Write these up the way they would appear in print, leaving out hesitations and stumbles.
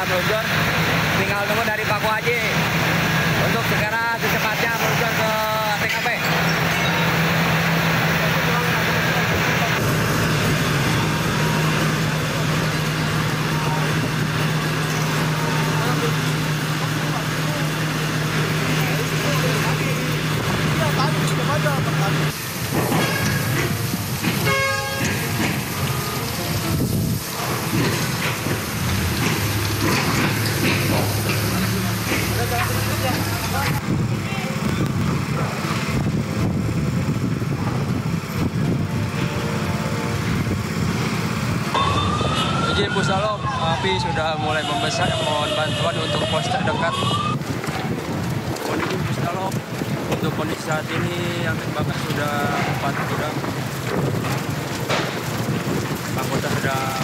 sudah meluncur. Tinggal tunggu dari Pak Haji untuk segera secepatnya meluncur ke TKP. Izin Bu Salom, api sudah mulai membesar. Mohon bantuan untuk pos terdekat. Mohon izin Bu Salom, untuk kondisi saat ini yang terbakar sudah 4 gudang. Anggota sedang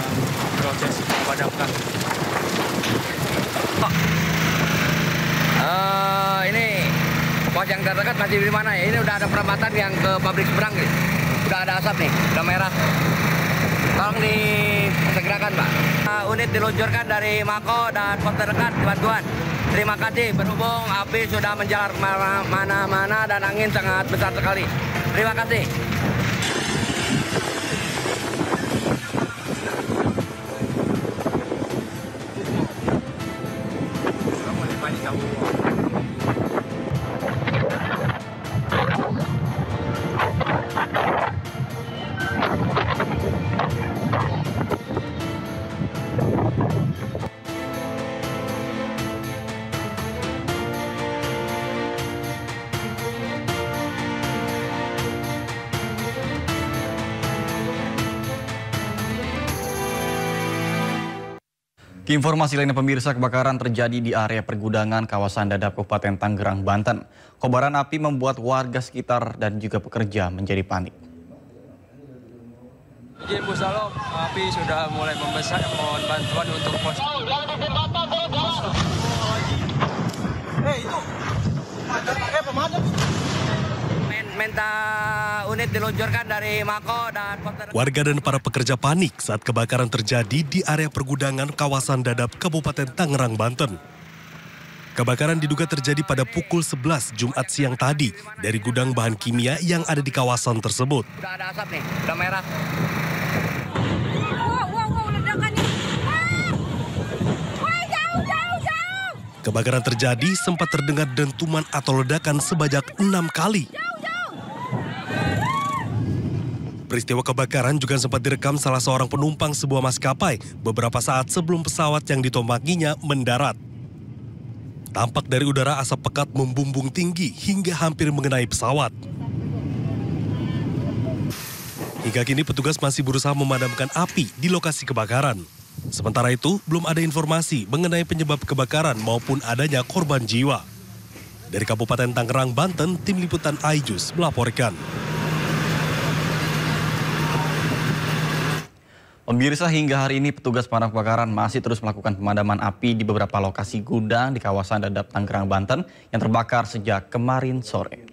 proses memadamkan. Ini pos yang terdekat masih di mana ya? Ini udah ada perempatan yang ke pabrik seberang nih. Udah ada asap nih, udah merah. Tolong disegerakan, Pak. Unit diluncurkan dari Mako dan pos terdekat bantuan. Terima kasih, berhubung api sudah menjalar mana-mana dan angin sangat besar sekali. Terima kasih. Informasi lainnya pemirsa, kebakaran terjadi di area pergudangan kawasan Dadap Kabupaten Tangerang, Banten. Kobaran api membuat warga sekitar dan juga pekerja menjadi panik. Izin Bu Salom, api sudah mulai membesar. Mohon bantuan untuk pos. Minta unit diluncurkan dari Mako dan pos terdekat. Warga dan para pekerja panik saat kebakaran terjadi di area pergudangan kawasan Dadap, Kabupaten Tangerang, Banten. Kebakaran diduga terjadi pada pukul 11 Jumat siang tadi dari gudang bahan kimia yang ada di kawasan tersebut. Udah ada asap nih, udah merah. Ledakan ini. Jauh. Kebakaran terjadi sempat terdengar dentuman atau ledakan sebanyak 6 kali. Peristiwa kebakaran juga sempat direkam salah seorang penumpang sebuah maskapai beberapa saat sebelum pesawat yang ditombakinya mendarat. Tampak dari udara asap pekat membumbung tinggi hingga hampir mengenai pesawat. Hingga kini petugas masih berusaha memadamkan api di lokasi kebakaran. Sementara itu, belum ada informasi mengenai penyebab kebakaran maupun adanya korban jiwa. Dari Kabupaten Tangerang, Banten, Tim Liputan iJus melaporkan. Pemirsa, hingga hari ini petugas pemadam kebakaran masih terus melakukan pemadaman api di beberapa lokasi gudang di kawasan Dadap, Tangerang, Banten yang terbakar sejak kemarin sore.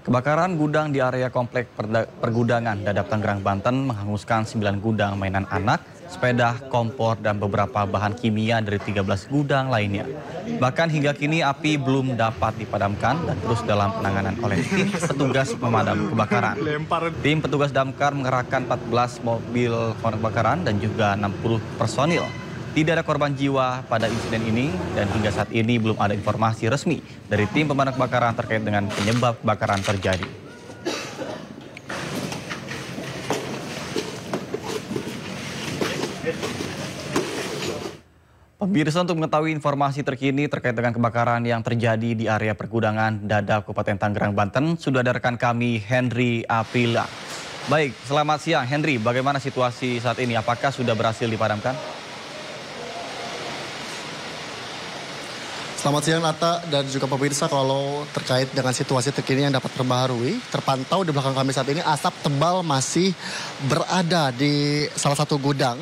Kebakaran gudang di area komplek pergudangan Dadap, Tangerang, Banten menghanguskan 9 gudang mainan anak, sepeda, kompor, dan beberapa bahan kimia dari 13 gudang lainnya. Bahkan hingga kini api belum dapat dipadamkan dan terus dalam penanganan oleh tim petugas pemadam kebakaran. Tim petugas damkar mengerahkan 14 mobil pemadam kebakaran dan juga 60 personil. Tidak ada korban jiwa pada insiden ini dan hingga saat ini belum ada informasi resmi dari tim pemadam kebakaran terkait dengan penyebab kebakaran terjadi. Pemirsa, untuk mengetahui informasi terkini terkait dengan kebakaran yang terjadi di area pergudangan Dadap, Kabupaten Tangerang, Banten, sudah ada rekan kami Henry Aprila. Baik, selamat siang Henry, bagaimana situasi saat ini? Apakah sudah berhasil dipadamkan? Selamat siang Nata dan juga pemirsa. Kalau terkait dengan situasi terkini yang dapat terbaharui, terpantau di belakang kami saat ini asap tebal masih berada di salah satu gudang,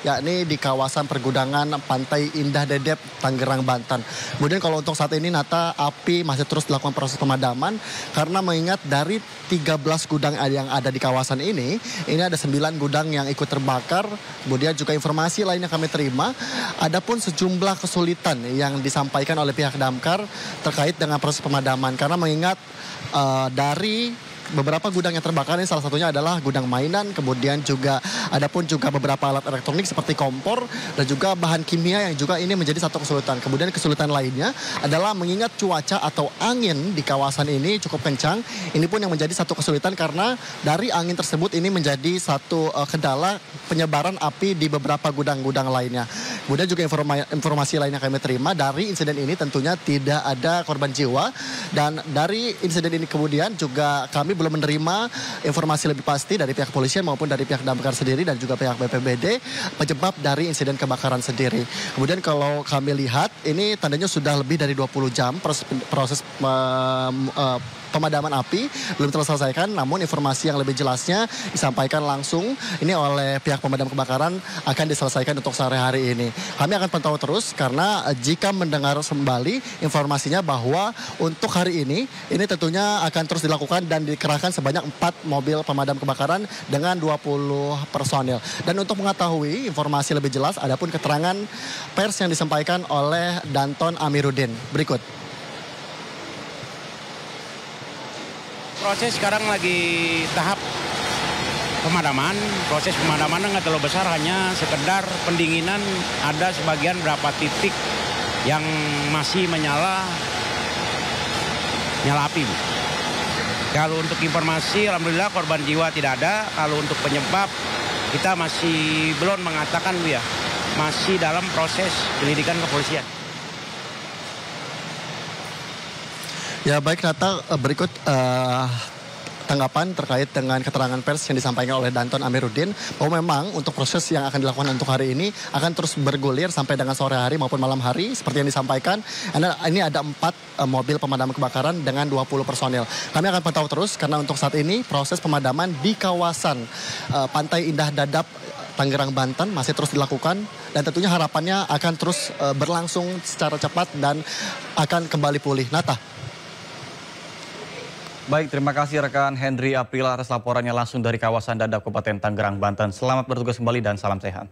yakni di kawasan pergudangan Pantai Indah Dedep, Tangerang, Banten. Kemudian kalau untuk saat ini Nata, api masih terus dilakukan proses pemadaman karena mengingat dari 13 gudang yang ada di kawasan ini ada 9 gudang yang ikut terbakar. Kemudian juga informasi lain yang kami terima, ada pun sejumlah kesulitan yang disampaikan oleh pihak damkar terkait dengan proses pemadaman karena mengingat dari beberapa gudang yang terbakar ini salah satunya adalah gudang mainan, kemudian juga ada pun juga beberapa alat elektronik seperti kompor dan juga bahan kimia yang juga ini menjadi satu kesulitan. Kemudian kesulitan lainnya adalah mengingat cuaca atau angin di kawasan ini cukup kencang. Ini pun yang menjadi satu kesulitan karena dari angin tersebut ini menjadi satu kendala penyebaran api di beberapa gudang-gudang lainnya. Kemudian juga informasi lainnya kami terima dari insiden ini tentunya tidak ada korban jiwa, dan dari insiden ini kemudian juga kami belum menerima informasi lebih pasti dari pihak kepolisian maupun dari pihak damkar sendiri dan juga pihak BPBD penyebab dari insiden kebakaran sendiri. Kemudian kalau kami lihat ini tandanya sudah lebih dari 20 jam proses pemadaman api belum terselesaikan, namun informasi yang lebih jelasnya disampaikan langsung ini oleh pihak pemadam kebakaran akan diselesaikan untuk sehari-hari ini. Kami akan pantau terus karena jika mendengar kembali informasinya bahwa untuk hari ini tentunya akan terus dilakukan dan dikerahkan sebanyak 4 mobil pemadam kebakaran dengan 20 personil. Dan untuk mengetahui informasi lebih jelas, ada pun keterangan pers yang disampaikan oleh Danton Amiruddin berikut. Proses sekarang lagi tahap pemadaman. Proses pemadaman nggak terlalu besar, hanya sekedar pendinginan. Ada sebagian berapa titik yang masih nyala api. Kalau untuk informasi, alhamdulillah korban jiwa tidak ada. Kalau untuk penyebab, kita masih belum mengatakan Bu ya. Masih dalam proses penyelidikan kepolisian. Ya baik Nata, berikut tanggapan terkait dengan keterangan pers yang disampaikan oleh Danton Amiruddin bahwa memang untuk proses yang akan dilakukan untuk hari ini akan terus bergulir sampai dengan sore hari maupun malam hari seperti yang disampaikan. Ini ada 4 mobil pemadam kebakaran dengan 20 personil. Kami akan pantau terus karena untuk saat ini proses pemadaman di kawasan Pantai Indah Dadap, Tangerang, Banten masih terus dilakukan dan tentunya harapannya akan terus berlangsung secara cepat dan akan kembali pulih. Nata. Baik, terima kasih rekan Henry Aprila atas laporannya langsung dari kawasan Dadap, Kabupaten Tangerang, Banten. Selamat bertugas kembali dan salam sehat.